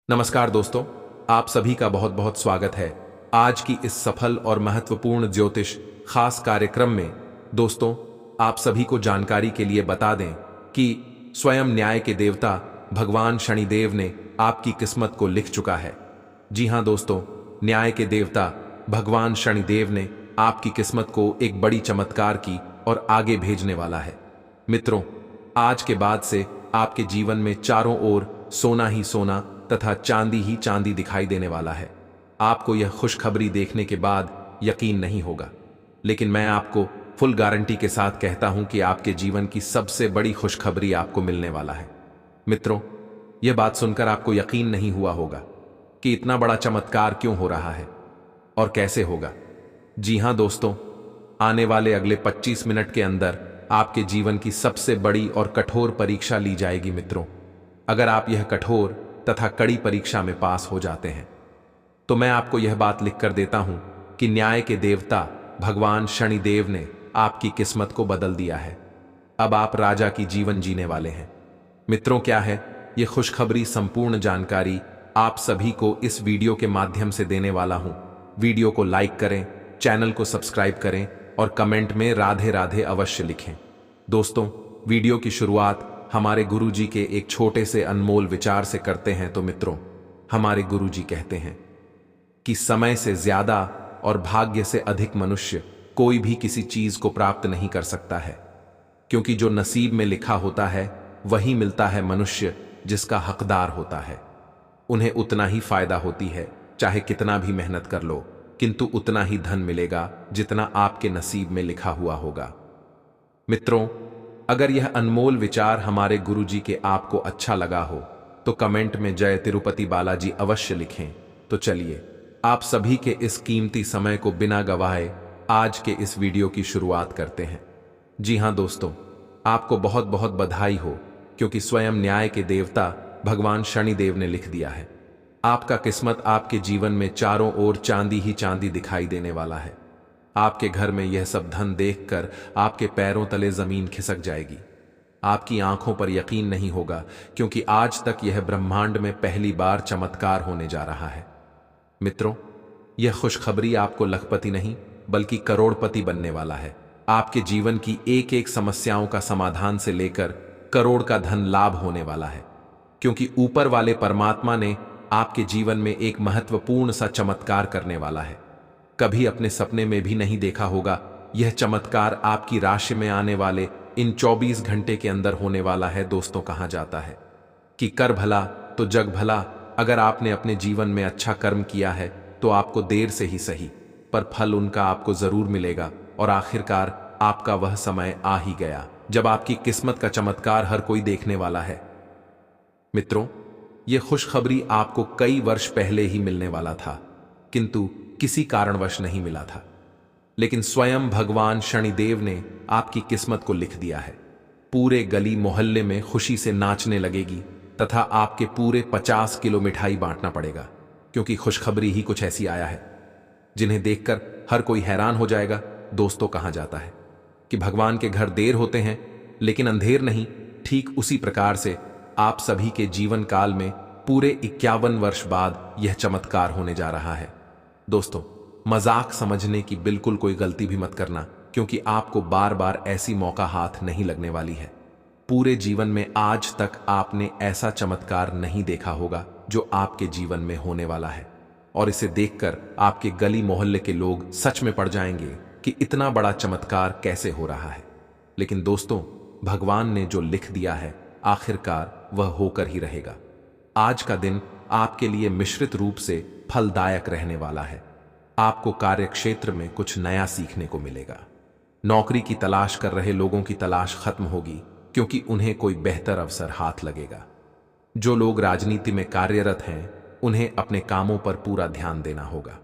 नमस्कार दोस्तों, आप सभी का बहुत बहुत स्वागत है आज की इस सफल और महत्वपूर्ण ज्योतिष खास कार्यक्रम में। दोस्तों, आप सभी को जानकारी के लिए बता दें कि स्वयं न्याय के देवता भगवान शनिदेव ने आपकी किस्मत को लिख चुका है। जी हां दोस्तों, न्याय के देवता भगवान शनिदेव ने आपकी किस्मत को एक बड़ी चमत्कार की और आगे भेजने वाला है। मित्रों, आज के बाद से आपके जीवन में चारों ओर सोना ही सोना तथा चांदी ही चांदी दिखाई देने वाला है। आपको यह खुशखबरी देखने के बाद यकीन नहीं होगा, लेकिन मैं आपको फुल गारंटी के साथ कहता हूं कि आपके जीवन की सबसे बड़ी खुशखबरी आपको मिलने वाला है। मित्रों, यह बात सुनकर आपको यकीन नहीं हुआ होगा कि इतना बड़ा चमत्कार क्यों हो रहा है और कैसे होगा। जी हां दोस्तों, आने वाले अगले 25 मिनट के अंदर आपके जीवन की सबसे बड़ी और कठोर परीक्षा ली जाएगी। मित्रों, अगर आप यह कठोर तथा कड़ी परीक्षा में पास हो जाते हैं तो मैं आपको यह बात लिख कर देता हूं कि न्याय के देवता भगवान शनिदेव ने आपकी किस्मत को बदल दिया है। अब आप राजा की जीवन जीने वाले हैं। मित्रों, क्या है यह खुशखबरी? संपूर्ण जानकारी आप सभी को इस वीडियो के माध्यम से देने वाला हूं। वीडियो को लाइक करें, चैनल को सब्सक्राइब करें और कमेंट में राधे राधे अवश्य लिखें। दोस्तों, वीडियो की शुरुआत हमारे गुरुजी के एक छोटे से अनमोल विचार से करते हैं। तो मित्रों, हमारे गुरुजी कहते हैं कि समय से ज्यादा और भाग्य से अधिक मनुष्य कोई भी किसी चीज को प्राप्त नहीं कर सकता है, क्योंकि जो नसीब में लिखा होता है वही मिलता है मनुष्य जिसका हकदार होता है। उन्हें उतना ही फायदा होती है, चाहे कितना भी मेहनत कर लो, किंतु उतना ही धन मिलेगा जितना आपके नसीब में लिखा हुआ होगा। मित्रों, अगर यह अनमोल विचार हमारे गुरुजी के आपको अच्छा लगा हो तो कमेंट में जय तिरुपति बालाजी अवश्य लिखें। तो चलिए आप सभी के इस कीमती समय को बिना गवाए आज के इस वीडियो की शुरुआत करते हैं। जी हां दोस्तों, आपको बहुत बहुत बधाई हो, क्योंकि स्वयं न्याय के देवता भगवान शनिदेव ने लिख दिया है आपका किस्मत आपके जीवन में चारों ओर चांदी ही चांदी दिखाई देने वाला है। आपके घर में यह सब धन देखकर आपके पैरों तले जमीन खिसक जाएगी। आपकी आंखों पर यकीन नहीं होगा, क्योंकि आज तक यह ब्रह्मांड में पहली बार चमत्कार होने जा रहा है। मित्रों, यह खुशखबरी आपको लखपति नहीं बल्कि करोड़पति बनने वाला है। आपके जीवन की एक एक समस्याओं का समाधान से लेकर करोड़ का धन लाभ होने वाला है, क्योंकि ऊपर वाले परमात्मा ने आपके जीवन में एक महत्वपूर्ण सा चमत्कार करने वाला है। कभी अपने सपने में भी नहीं देखा होगा यह चमत्कार आपकी राशि में आने वाले इन 24 घंटे के अंदर होने वाला है। दोस्तों, कहा जाता है कि कर भला तो जग भला। अगर आपने अपने जीवन में अच्छा कर्म किया है तो आपको देर से ही सही, पर फल उनका आपको जरूर मिलेगा। और आखिरकार आपका वह समय आ ही गया जब आपकी किस्मत का चमत्कार हर कोई देखने वाला है। मित्रों, यह खुशखबरी आपको कई वर्ष पहले ही मिलने वाला था, किंतु किसी कारणवश नहीं मिला था। लेकिन स्वयं भगवान शनिदेव ने आपकी किस्मत को लिख दिया है। पूरे गली मोहल्ले में खुशी से नाचने लगेगी तथा आपके पूरे 50 किलो मिठाई बांटना पड़ेगा, क्योंकि खुशखबरी ही कुछ ऐसी आया है जिन्हें देखकर हर कोई हैरान हो जाएगा। दोस्तों, कहा जाता है कि भगवान के घर देर होते हैं लेकिन अंधेर नहीं। ठीक उसी प्रकार से आप सभी के जीवन काल में पूरे 51 वर्ष बाद यह चमत्कार होने जा रहा है। दोस्तों, मजाक समझने की बिल्कुल कोई गलती भी मत करना, क्योंकि आपको बार बार ऐसी मौका हाथ नहीं लगने वाली है। पूरे जीवन में आज तक आपने ऐसा चमत्कार नहीं देखा होगा जो आपके जीवन में होने वाला है, और इसे देखकर आपके गली मोहल्ले के लोग सच में पड़ जाएंगे कि इतना बड़ा चमत्कार कैसे हो रहा है। लेकिन दोस्तों, भगवान ने जो लिख दिया है आखिरकार वह होकर ही रहेगा। आज का दिन आपके लिए मिश्रित रूप से फलदायक रहने वाला है। आपको कार्यक्षेत्र में कुछ नया सीखने को मिलेगा। नौकरी की तलाश कर रहे लोगों की तलाश खत्म होगी, क्योंकि उन्हें कोई बेहतर अवसर हाथ लगेगा। जो लोग राजनीति में कार्यरत हैं उन्हें अपने कामों पर पूरा ध्यान देना होगा।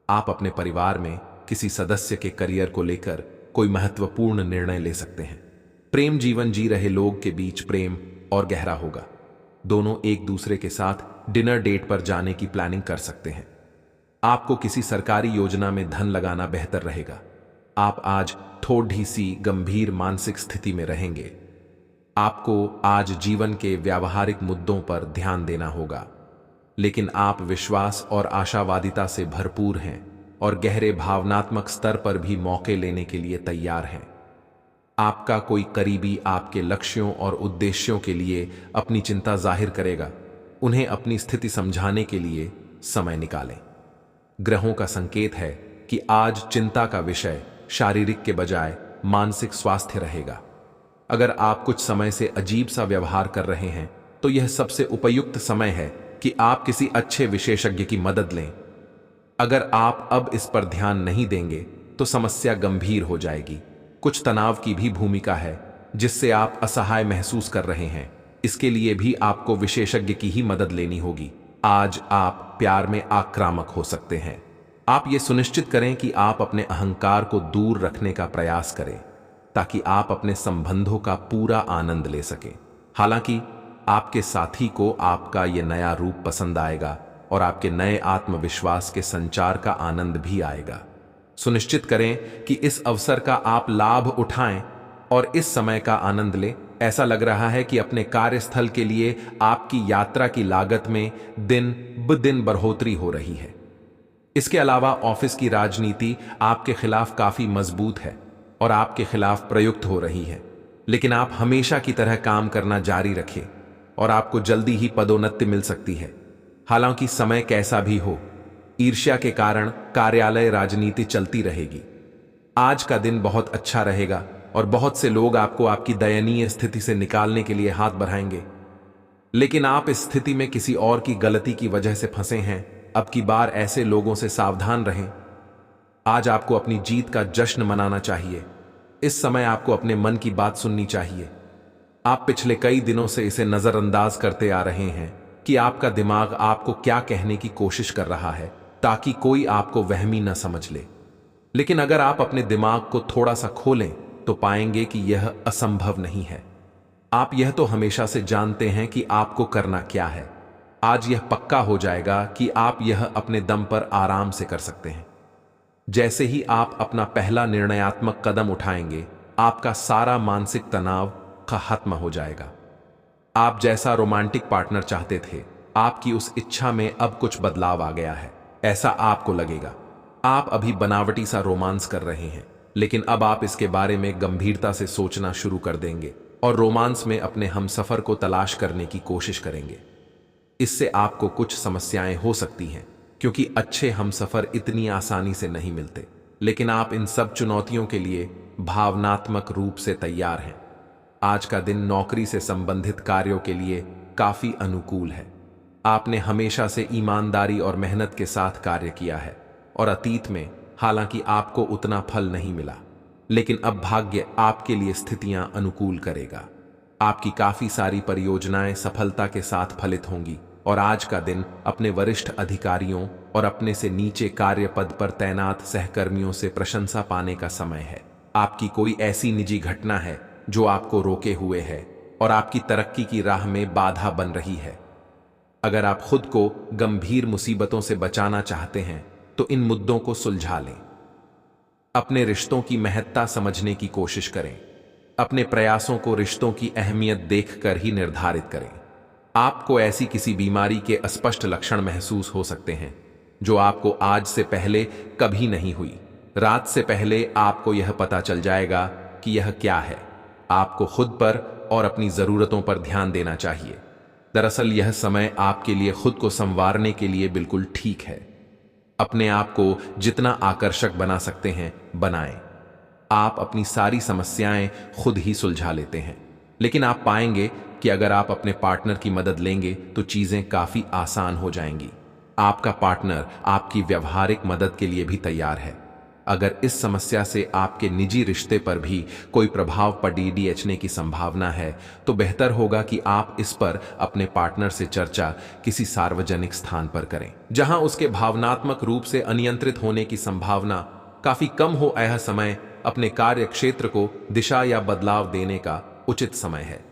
आप अपने परिवार में किसी सदस्य के करियर को लेकर कोई महत्वपूर्ण निर्णय ले सकते हैं। प्रेम जीवन जी रहे लोग के बीच प्रेम और गहरा होगा। दोनों एक दूसरे के साथ डिनर डेट पर जाने की प्लानिंग कर सकते हैं। आपको किसी सरकारी योजना में धन लगाना बेहतर रहेगा। आप आज थोड़ी सी गंभीर मानसिक स्थिति में रहेंगे। आपको आज जीवन के व्यावहारिक मुद्दों पर ध्यान देना होगा। लेकिन आप विश्वास और आशावादिता से भरपूर हैं और गहरे भावनात्मक स्तर पर भी मौके लेने के लिए तैयार हैं। आपका कोई करीबी आपके लक्ष्यों और उद्देश्यों के लिए अपनी चिंता जाहिर करेगा। उन्हें अपनी स्थिति समझाने के लिए समय निकालें। ग्रहों का संकेत है कि आज चिंता का विषय शारीरिक के बजाय मानसिक स्वास्थ्य रहेगा। अगर आप कुछ समय से अजीब सा व्यवहार कर रहे हैं तो यह सबसे उपयुक्त समय है कि आप किसी अच्छे विशेषज्ञ की मदद लें। अगर आप अब इस पर ध्यान नहीं देंगे तो समस्या गंभीर हो जाएगी। कुछ तनाव की भी भूमिका है जिससे आप असहाय महसूस कर रहे हैं। इसके लिए भी आपको विशेषज्ञ की ही मदद लेनी होगी। आज आप प्यार में आक्रामक हो सकते हैं। आप ये सुनिश्चित करें कि आप अपने अहंकार को दूर रखने का प्रयास करें ताकि आप अपने संबंधों का पूरा आनंद ले सकें। हालांकि आपके साथी को आपका यह नया रूप पसंद आएगा और आपके नए आत्मविश्वास के संचार का आनंद भी आएगा। सुनिश्चित करें कि इस अवसर का आप लाभ उठाएं और इस समय का आनंद लें। ऐसा लग रहा है कि अपने कार्यस्थल के लिए आपकी यात्रा की लागत में दिन ब दिन बढ़ोतरी हो रही है। इसके अलावा ऑफिस की राजनीति आपके खिलाफ काफी मजबूत है और आपके खिलाफ प्रयुक्त हो रही है, लेकिन आप हमेशा की तरह काम करना जारी रखें और आपको जल्दी ही पदोन्नति मिल सकती है। हालांकि समय कैसा भी हो, ईर्ष्या के कारण कार्यालय राजनीति चलती रहेगी। आज का दिन बहुत अच्छा रहेगा और बहुत से लोग आपको आपकी दयनीय स्थिति से निकालने के लिए हाथ बढ़ाएंगे, लेकिन आप इस स्थिति में किसी और की गलती की वजह से फंसे हैं। अब की बार ऐसे लोगों से सावधान रहें। आज आपको अपनी जीत का जश्न मनाना चाहिए। इस समय आपको अपने मन की बात सुननी चाहिए। आप पिछले कई दिनों से इसे नजरअंदाज करते आ रहे हैं कि आपका दिमाग आपको क्या कहने की कोशिश कर रहा है ताकि कोई आपको वहमी न समझ ले। लेकिन अगर आप अपने दिमाग को थोड़ा सा खोलें तो पाएंगे कि यह असंभव नहीं है। आप यह तो हमेशा से जानते हैं कि आपको करना क्या है। आज यह पक्का हो जाएगा कि आप यह अपने दम पर आराम से कर सकते हैं। जैसे ही आप अपना पहला निर्णयात्मक कदम उठाएंगे, आपका सारा मानसिक तनाव खत्म हो जाएगा। आप जैसा रोमांटिक पार्टनर चाहते थे, आपकी उस इच्छा में अब कुछ बदलाव आ गया है, ऐसा आपको लगेगा। आप अभी बनावटी सा रोमांस कर रहे हैं, लेकिन अब आप इसके बारे में गंभीरता से सोचना शुरू कर देंगे और रोमांस में अपने हमसफर को तलाश करने की कोशिश करेंगे। इससे आपको कुछ समस्याएं हो सकती हैं क्योंकि अच्छे हमसफर इतनी आसानी से नहीं मिलते, लेकिन आप इन सब चुनौतियों के लिए भावनात्मक रूप से तैयार हैं। आज का दिन नौकरी से संबंधित कार्यों के लिए काफी अनुकूल है। आपने हमेशा से ईमानदारी और मेहनत के साथ कार्य किया है और अतीत में हालांकि आपको उतना फल नहीं मिला, लेकिन अब भाग्य आपके लिए स्थितियां अनुकूल करेगा। आपकी काफी सारी परियोजनाएं सफलता के साथ फलित होंगी और आज का दिन अपने वरिष्ठ अधिकारियों और अपने से नीचे कार्य पद पर तैनात सहकर्मियों से प्रशंसा पाने का समय है। आपकी कोई ऐसी निजी घटना है जो आपको रोके हुए है और आपकी तरक्की की राह में बाधा बन रही है। अगर आप खुद को गंभीर मुसीबतों से बचाना चाहते हैं तो इन मुद्दों को सुलझा लें। अपने रिश्तों की महत्ता समझने की कोशिश करें। अपने प्रयासों को रिश्तों की अहमियत देखकर ही निर्धारित करें। आपको ऐसी किसी बीमारी के अस्पष्ट लक्षण महसूस हो सकते हैं जो आपको आज से पहले कभी नहीं हुई। रात से पहले आपको यह पता चल जाएगा कि यह क्या है। आपको खुद पर और अपनी जरूरतों पर ध्यान देना चाहिए। दरअसल यह समय आपके लिए खुद को संवारने के लिए बिल्कुल ठीक है। अपने आप को जितना आकर्षक बना सकते हैं बनाएं। आप अपनी सारी समस्याएं खुद ही सुलझा लेते हैं, लेकिन आप पाएंगे कि अगर आप अपने पार्टनर की मदद लेंगे तो चीजें काफी आसान हो जाएंगी। आपका पार्टनर आपकी व्यावहारिक मदद के लिए भी तैयार है। अगर इस समस्या से आपके निजी रिश्ते पर भी कोई प्रभाव पड़ने की संभावना है तो बेहतर होगा कि आप इस पर अपने पार्टनर से चर्चा किसी सार्वजनिक स्थान पर करें जहां उसके भावनात्मक रूप से अनियंत्रित होने की संभावना काफी कम हो। यह समय अपने कार्य क्षेत्र को दिशा या बदलाव देने का उचित समय है।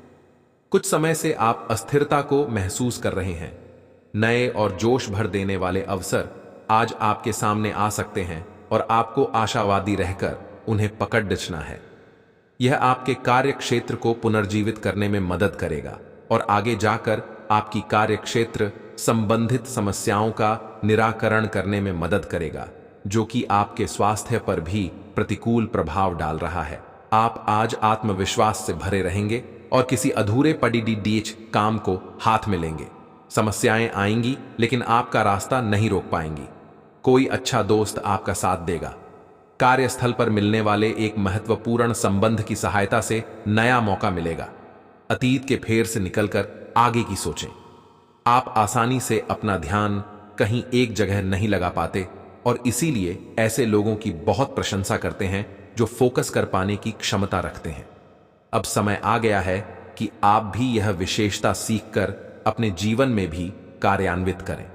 कुछ समय से आप अस्थिरता को महसूस कर रहे हैं। नए और जोश भर देने वाले अवसर आज आपके सामने आ सकते हैं और आपको आशावादी रहकर उन्हें पकड़ डचना है। यह आपके कार्य क्षेत्र को पुनर्जीवित करने में मदद करेगा और आगे जाकर आपकी कार्य क्षेत्र संबंधित समस्याओं का निराकरण करने में मदद करेगा, जो कि आपके स्वास्थ्य पर भी प्रतिकूल प्रभाव डाल रहा है। आप आज आत्मविश्वास से भरे रहेंगे और किसी अधूरे पड़ी काम को हाथ में लेंगे। समस्याएं आएंगी, लेकिन आपका रास्ता नहीं रोक पाएंगी। कोई अच्छा दोस्त आपका साथ देगा। कार्यस्थल पर मिलने वाले एक महत्वपूर्ण संबंध की सहायता से नया मौका मिलेगा। अतीत के फेर से निकलकर आगे की सोचें। आप आसानी से अपना ध्यान कहीं एक जगह नहीं लगा पाते और इसीलिए ऐसे लोगों की बहुत प्रशंसा करते हैं जो फोकस कर पाने की क्षमता रखते हैं। अब समय आ गया है कि आप भी यह विशेषता सीखकर अपने जीवन में भी कार्यान्वित करें।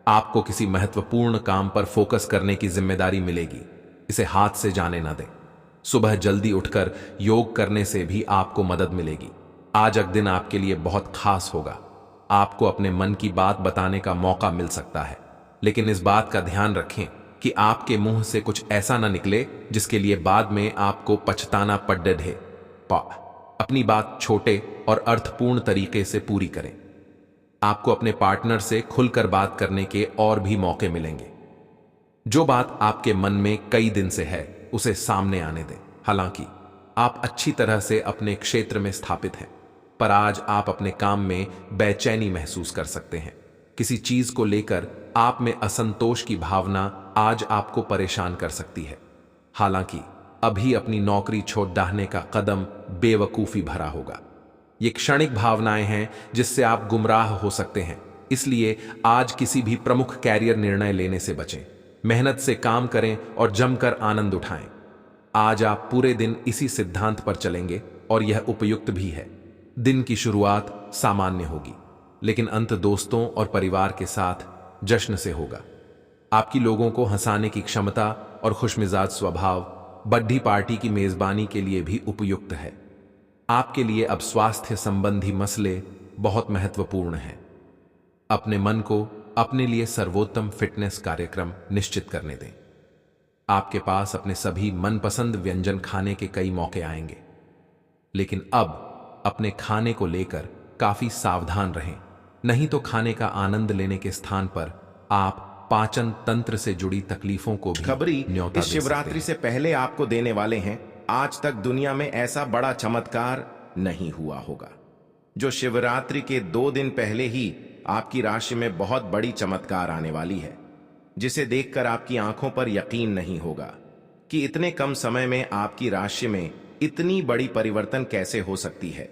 आपको किसी महत्वपूर्ण काम पर फोकस करने की जिम्मेदारी मिलेगी। इसे हाथ से जाने न दें। सुबह जल्दी उठकर योग करने से भी आपको मदद मिलेगी। आज का दिन आपके लिए बहुत खास होगा। आपको अपने मन की बात बताने का मौका मिल सकता है, लेकिन इस बात का ध्यान रखें कि आपके मुंह से कुछ ऐसा ना निकले जिसके लिए बाद में आपको पछताना पड़े। अपनी बात छोटे और अर्थपूर्ण तरीके से पूरी करें। आपको अपने पार्टनर से खुलकर बात करने के और भी मौके मिलेंगे। जो बात आपके मन में कई दिन से है उसे सामने आने दें। हालांकि आप अच्छी तरह से अपने क्षेत्र में स्थापित हैं, पर आज आप अपने काम में बेचैनी महसूस कर सकते हैं। किसी चीज को लेकर आप में असंतोष की भावना आज आपको परेशान कर सकती है। हालांकि अभी अपनी नौकरी छोड़ डालने का कदम बेवकूफी भरा होगा। ये क्षणिक भावनाएं हैं जिससे आप गुमराह हो सकते हैं। इसलिए आज किसी भी प्रमुख कैरियर निर्णय लेने से बचें। मेहनत से काम करें और जमकर आनंद उठाएं। आज आप पूरे दिन इसी सिद्धांत पर चलेंगे और यह उपयुक्त भी है। दिन की शुरुआत सामान्य होगी, लेकिन अंत दोस्तों और परिवार के साथ जश्न से होगा। आपकी लोगों को हंसाने की क्षमता और खुशमिजाज स्वभाव बर्थडे पार्टी की मेजबानी के लिए भी उपयुक्त है। आपके लिए अब स्वास्थ्य संबंधी मसले बहुत महत्वपूर्ण हैं। अपने मन को अपने लिए सर्वोत्तम फिटनेस कार्यक्रम निश्चित करने दें। आपके पास अपने सभी मनपसंद व्यंजन खाने के कई मौके आएंगे, लेकिन अब अपने खाने को लेकर काफी सावधान रहें, नहीं तो खाने का आनंद लेने के स्थान पर आप पाचन तंत्र से जुड़ी तकलीफों को भी खबरी न्योता इस दे शिवरात्रि सकते से पहले आपको देने वाले हैं। आज तक दुनिया में ऐसा बड़ा चमत्कार नहीं हुआ होगा। जो शिवरात्रि के 2 दिन पहले ही आपकी राशि में बहुत बड़ी चमत्कार आने वाली है, जिसे देखकर आपकी आंखों पर यकीन नहीं होगा कि इतने कम समय में आपकी राशि में इतनी बड़ी परिवर्तन कैसे हो सकती है।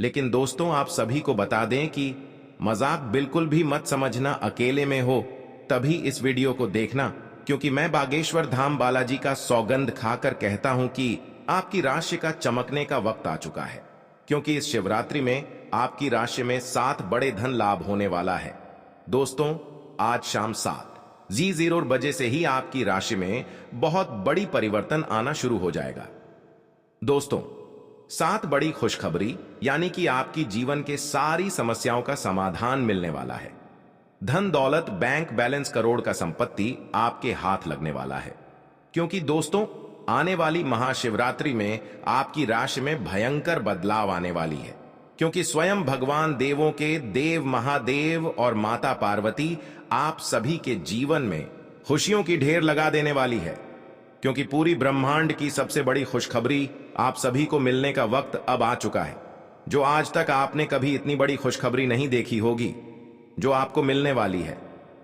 लेकिन दोस्तों, आप सभी को बता दें कि मजाक बिल्कुल भी मत समझना। अकेले में हो तभी इस वीडियो को देखना, क्योंकि मैं बागेश्वर धाम बालाजी का सौगंध खाकर कहता हूं कि आपकी राशि का चमकने का वक्त आ चुका है। क्योंकि इस शिवरात्रि में आपकी राशि में 7 बड़े धन लाभ होने वाला है। दोस्तों, आज शाम 7:00 बजे से ही आपकी राशि में बहुत बड़ी परिवर्तन आना शुरू हो जाएगा। दोस्तों, 7 बड़ी खुशखबरी, यानी कि आपकी जीवन के सारी समस्याओं का समाधान मिलने वाला है। धन दौलत, बैंक बैलेंस, करोड़ का संपत्ति आपके हाथ लगने वाला है। क्योंकि दोस्तों, आने वाली महाशिवरात्रि में आपकी राशि में भयंकर बदलाव आने वाली है। क्योंकि स्वयं भगवान देवों के देव महादेव और माता पार्वती आप सभी के जीवन में खुशियों की ढेर लगा देने वाली है। क्योंकि पूरी ब्रह्मांड की सबसे बड़ी खुशखबरी आप सभी को मिलने का वक्त अब आ चुका है। जो आज तक आपने कभी इतनी बड़ी खुशखबरी नहीं देखी होगी, जो आपको मिलने वाली है।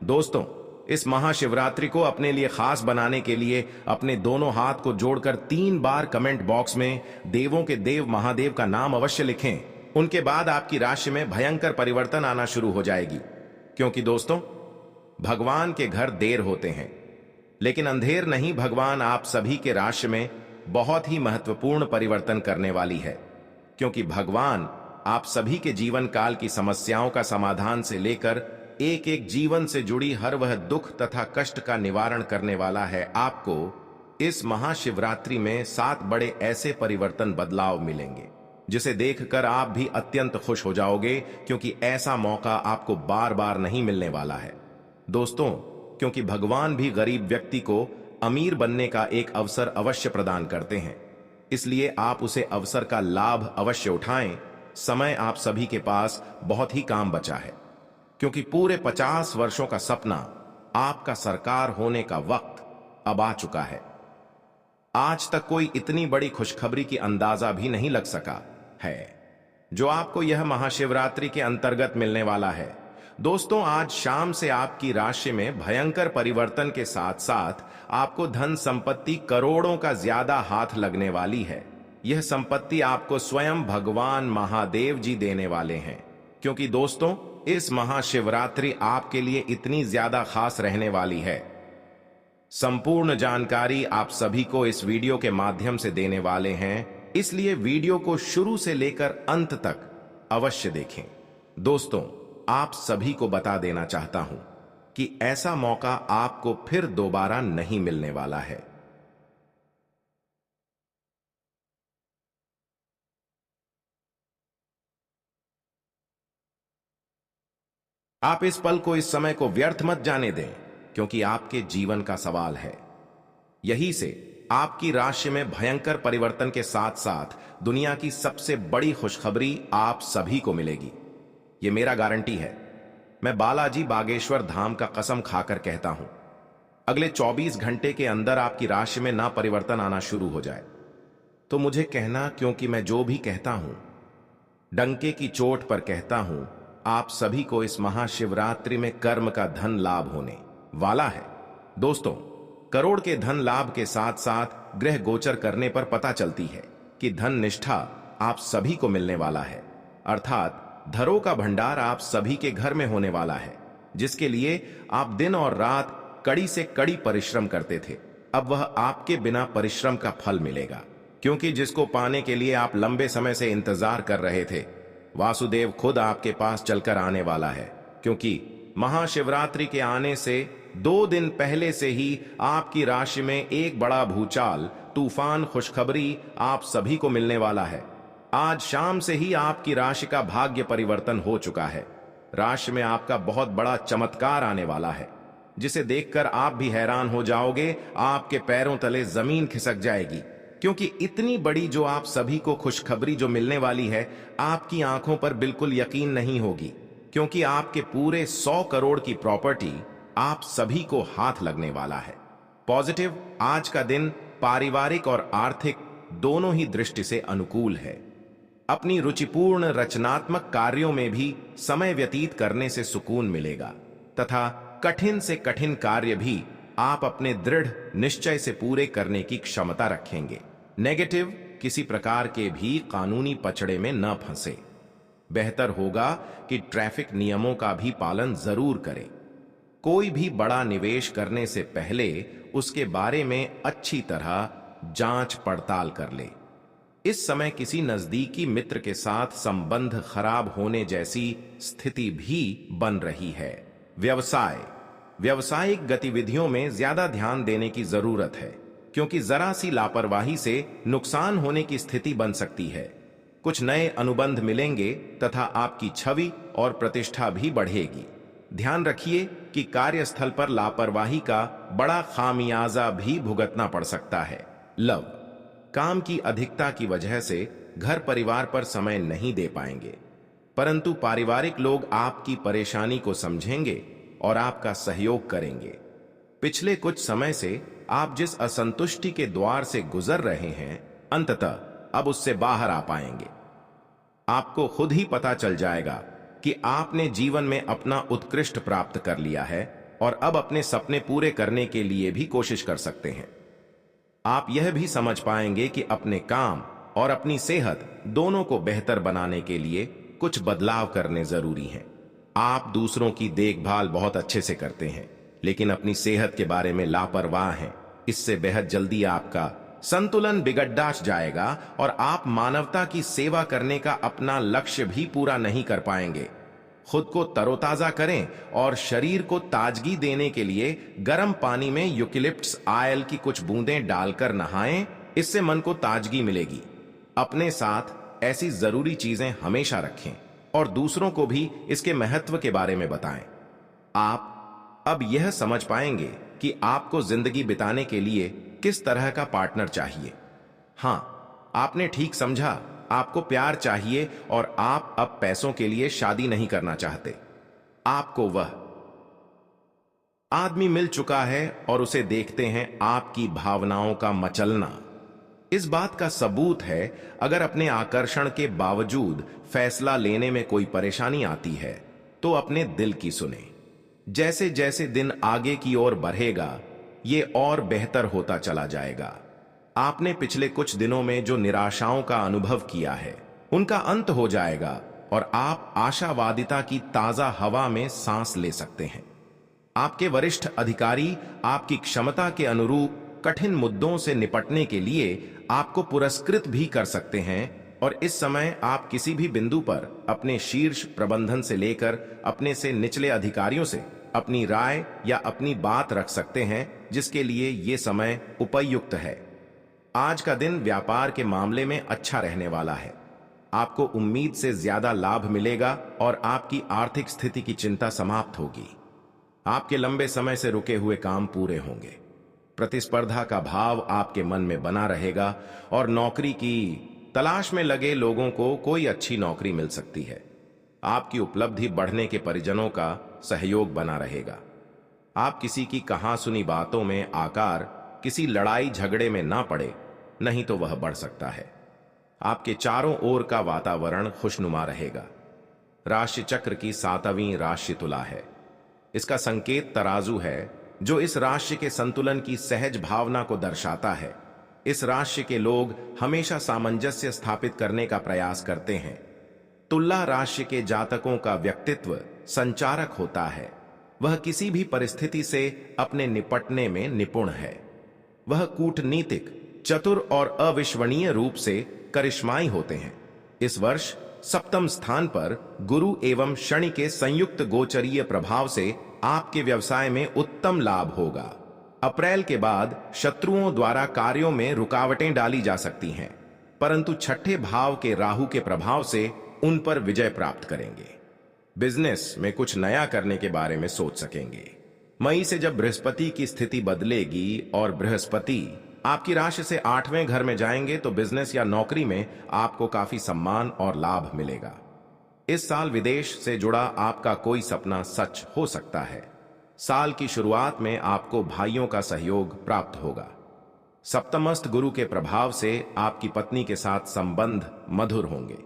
दोस्तों, इस महाशिवरात्रि को अपने लिए खास बनाने के लिए अपने दोनों हाथ को जोड़कर 3 बार कमेंट बॉक्स में देवों के देव महादेव का नाम अवश्य लिखें। उनके बाद आपकी राशि में भयंकर परिवर्तन आना शुरू हो जाएगी। क्योंकि दोस्तों, भगवान के घर देर होते हैं, लेकिन अंधेर नहीं। भगवान आप सभी के राशि में बहुत ही महत्वपूर्ण परिवर्तन करने वाली है। क्योंकि भगवान आप सभी के जीवन काल की समस्याओं का समाधान से लेकर एक एक जीवन से जुड़ी हर वह दुख तथा कष्ट का निवारण करने वाला है। आपको इस महाशिवरात्रि में 7 बड़े ऐसे परिवर्तन बदलाव मिलेंगे, जिसे देखकर आप भी अत्यंत खुश हो जाओगे। क्योंकि ऐसा मौका आपको बार बार नहीं मिलने वाला है। दोस्तों, क्योंकि भगवान भी गरीब व्यक्ति को अमीर बनने का एक अवसर अवश्य प्रदान करते हैं, इसलिए आप उसे अवसर का लाभ अवश्य उठाएं। समय आप सभी के पास बहुत ही काम बचा है। क्योंकि पूरे 50 वर्षों का सपना, आपका सरकार होने का वक्त अब आ चुका है। आज तक कोई इतनी बड़ी खुशखबरी की अंदाजा भी नहीं लग सका है जो आपको यह महाशिवरात्रि के अंतर्गत मिलने वाला है। दोस्तों, आज शाम से आपकी राशि में भयंकर परिवर्तन के साथ साथ आपको धन संपत्ति करोड़ों का ज्यादा हाथ लगने वाली है। यह संपत्ति आपको स्वयं भगवान महादेव जी देने वाले हैं, क्योंकि दोस्तों, इस महाशिवरात्रि आपके लिए इतनी ज्यादा खास रहने वाली है। संपूर्ण जानकारी आप सभी को इस वीडियो के माध्यम से देने वाले हैं, इसलिए वीडियो को शुरू से लेकर अंत तक अवश्य देखें। दोस्तों, आप सभी को बता देना चाहता हूं कि ऐसा मौका आपको फिर दोबारा नहीं मिलने वाला है। आप इस पल को, इस समय को व्यर्थ मत जाने दें, क्योंकि आपके जीवन का सवाल है। यही से आपकी राशि में भयंकर परिवर्तन के साथ साथ दुनिया की सबसे बड़ी खुशखबरी आप सभी को मिलेगी। यह मेरा गारंटी है। मैं बालाजी बागेश्वर धाम का कसम खाकर कहता हूं, अगले 24 घंटे के अंदर आपकी राशि में ना परिवर्तन आना शुरू हो जाए तो मुझे कहना, क्योंकि मैं जो भी कहता हूं डंके की चोट पर कहता हूं। आप सभी को इस महाशिवरात्रि में कर्म का धन लाभ होने वाला है। दोस्तों, करोड़ के धन लाभ के साथ साथ ग्रह गोचर करने पर पता चलती है कि धन निष्ठा आप सभी को मिलने वाला है, अर्थात धरों का भंडार आप सभी के घर में होने वाला है, जिसके लिए आप दिन और रात कड़ी से कड़ी परिश्रम करते थे। अब वह आपके बिना परिश्रम का फल मिलेगा, क्योंकि जिसको पाने के लिए आप लंबे समय से इंतजार कर रहे थे, वासुदेव खुद आपके पास चलकर आने वाला है। क्योंकि महाशिवरात्रि के आने से 2 दिन पहले से ही आपकी राशि में एक बड़ा भूचाल, तूफान खुशखबरी आप सभी को मिलने वाला है। आज शाम से ही आपकी राशि का भाग्य परिवर्तन हो चुका है। राशि में आपका बहुत बड़ा चमत्कार आने वाला है, जिसे देखकर आप भी हैरान हो जाओगे। आपके पैरों तले जमीन खिसक जाएगी, क्योंकि इतनी बड़ी जो आप सभी को खुशखबरी जो मिलने वाली है, आपकी आंखों पर बिल्कुल यकीन नहीं होगी, क्योंकि आपके पूरे 100 करोड़ की प्रॉपर्टी आप सभी को हाथ लगने वाला है। पॉजिटिव, आज का दिन पारिवारिक और आर्थिक दोनों ही दृष्टि से अनुकूल है। अपनी रुचिपूर्ण रचनात्मक कार्यों में भी समय व्यतीत करने से सुकून मिलेगा तथा कठिन से कठिन कार्य भी आप अपने दृढ़ निश्चय से पूरे करने की क्षमता रखेंगे। नेगेटिव, किसी प्रकार के भी कानूनी पचड़े में न फंसे। बेहतर होगा कि ट्रैफिक नियमों का भी पालन जरूर करें। कोई भी बड़ा निवेश करने से पहले उसके बारे में अच्छी तरह जांच पड़ताल कर ले। इस समय किसी नजदीकी मित्र के साथ संबंध खराब होने जैसी स्थिति भी बन रही है। व्यवसाय, व्यावसायिक गतिविधियों में ज्यादा ध्यान देने की जरूरत है, क्योंकि जरा सी लापरवाही से नुकसान होने की स्थिति बन सकती है। कुछ नए अनुबंध मिलेंगे तथा आपकी छवि और प्रतिष्ठा भी बढ़ेगी। ध्यान रखिए कि कार्यस्थल पर लापरवाही का बड़ा खामियाजा भी भुगतना पड़ सकता है। लव, काम की अधिकता की वजह से घर परिवार पर समय नहीं दे पाएंगे, परंतु पारिवारिक लोग आपकी परेशानी को समझेंगे और आपका सहयोग करेंगे। पिछले कुछ समय से आप जिस असंतुष्टि के द्वार से गुजर रहे हैं, अंततः अब उससे बाहर आ पाएंगे। आपको खुद ही पता चल जाएगा कि आपने जीवन में अपना उत्कृष्ट प्राप्त कर लिया है और अब अपने सपने पूरे करने के लिए भी कोशिश कर सकते हैं। आप यह भी समझ पाएंगे कि अपने काम और अपनी सेहत दोनों को बेहतर बनाने के लिए कुछ बदलाव करने जरूरी हैं। आप दूसरों की देखभाल बहुत अच्छे से करते हैं, लेकिन अपनी सेहत के बारे में लापरवाह हैं। इससे बेहद जल्दी आपका संतुलन बिगड़ जाएगा और आप मानवता की सेवा करने का अपना लक्ष्य भी पूरा नहीं कर पाएंगे। खुद को तरोताजा करें और शरीर को ताजगी देने के लिए गर्म पानी में यूकेलिप्टस ऑयल की कुछ बूंदें डालकर नहाएं। इससे मन को ताजगी मिलेगी। अपने साथ ऐसी जरूरी चीजें हमेशा रखें और दूसरों को भी इसके महत्व के बारे में बताएं। आप अब यह समझ पाएंगे कि आपको जिंदगी बिताने के लिए किस तरह का पार्टनर चाहिए। हां, आपने ठीक समझा, आपको प्यार चाहिए और आप अब पैसों के लिए शादी नहीं करना चाहते। आपको वह आदमी मिल चुका है और उसे देखते हैं आपकी भावनाओं का मचलना। इस बात का सबूत है अगर अपने आकर्षण के बावजूद फैसला लेने में कोई परेशानी आती है तो अपने दिल की सुने। जैसे जैसे दिन आगे की ओर बढ़ेगा ये और बेहतर होता चला जाएगा। आपने पिछले कुछ दिनों में जो निराशाओं का अनुभव किया है उनका अंत हो जाएगा और आप आशावादिता की ताजा हवा में सांस ले सकते हैं। आपके वरिष्ठ अधिकारी आपकी क्षमता के अनुरूप कठिन मुद्दों से निपटने के लिए आपको पुरस्कृत भी कर सकते हैं और इस समय आप किसी भी बिंदु पर अपने शीर्ष प्रबंधन से लेकर अपने से निचले अधिकारियों से अपनी राय या अपनी बात रख सकते हैं जिसके लिए ये समय उपयुक्त है। आज का दिन व्यापार के मामले में अच्छा रहने वाला है। आपको उम्मीद से ज्यादा लाभ मिलेगा और आपकी आर्थिक स्थिति की चिंता समाप्त होगी। आपके लंबे समय से रुके हुए काम पूरे होंगे। प्रतिस्पर्धा का भाव आपके मन में बना रहेगा और नौकरी की तलाश में लगे लोगों को कोई अच्छी नौकरी मिल सकती है। आपकी उपलब्धि बढ़ने के परिजनों का सहयोग बना रहेगा। आप किसी की कहां सुनी बातों में आकर किसी लड़ाई झगड़े में ना पड़े, नहीं तो वह बढ़ सकता है। आपके चारों ओर का वातावरण खुशनुमा रहेगा। राशि चक्र की 7वीं राशि तुला है। इसका संकेत तराजू है जो इस राशि के संतुलन की सहज भावना को दर्शाता है। इस राशि के लोग हमेशा सामंजस्य स्थापित करने का प्रयास करते हैं। तुला राशि के जातकों का व्यक्तित्व संचारक होता है। वह किसी भी परिस्थिति से अपने निपटने में निपुण है। वह कूटनीतिक, चतुर और अविश्वसनीय रूप से करिश्माई होते हैं। इस वर्ष 7वें स्थान पर गुरु एवं शनि के संयुक्त गोचरीय प्रभाव से आपके व्यवसाय में उत्तम लाभ होगा। अप्रैल के बाद शत्रुओं द्वारा कार्यों में रुकावटें डाली जा सकती हैं, परंतु छठे भाव के राहु के प्रभाव से उन पर विजय प्राप्त करेंगे। बिजनेस में कुछ नया करने के बारे में सोच सकेंगे। मई से जब बृहस्पति की स्थिति बदलेगी और बृहस्पति आपकी राशि से 8वें घर में जाएंगे तो बिजनेस या नौकरी में आपको काफी सम्मान और लाभ मिलेगा। इस साल विदेश से जुड़ा आपका कोई सपना सच हो सकता है। साल की शुरुआत में आपको भाइयों का सहयोग प्राप्त होगा। सप्तमस्थ गुरु के प्रभाव से आपकी पत्नी के साथ संबंध मधुर होंगे।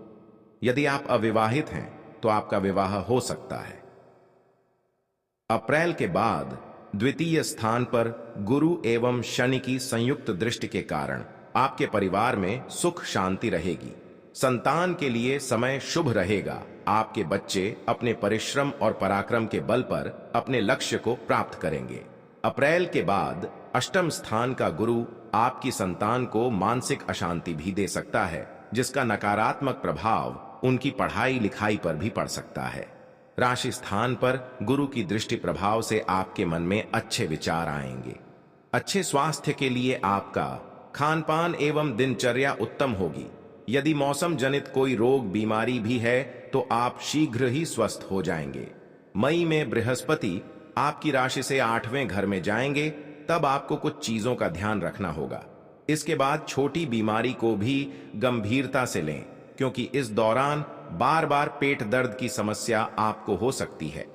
यदि आप अविवाहित हैं तो आपका विवाह हो सकता है। अप्रैल के बाद द्वितीय स्थान पर गुरु एवं शनि की संयुक्त दृष्टि के कारण आपके परिवार में सुख शांति रहेगी। संतान के लिए समय शुभ रहेगा। आपके बच्चे अपने परिश्रम और पराक्रम के बल पर अपने लक्ष्य को प्राप्त करेंगे। अप्रैल के बाद 8वें स्थान का गुरु आपकी संतान को मानसिक अशांति भी दे सकता है, जिसका नकारात्मक प्रभाव उनकी पढ़ाई लिखाई पर भी पड़ सकता है। राशि स्थान पर गुरु की दृष्टि प्रभाव से आपके मन में अच्छे विचार आएंगे। अच्छे स्वास्थ्य के लिए आपका खान पान एवं दिनचर्या उत्तम होगी। यदि मौसम जनित कोई रोग बीमारी भी है तो आप शीघ्र ही स्वस्थ हो जाएंगे। मई में बृहस्पति आपकी राशि से 8वें घर में जाएंगे, तब आपको कुछ चीजों का ध्यान रखना होगा। इसके बाद छोटी बीमारी को भी गंभीरता से लें, क्योंकि इस दौरान बार बार पेट दर्द की समस्या आपको हो सकती है।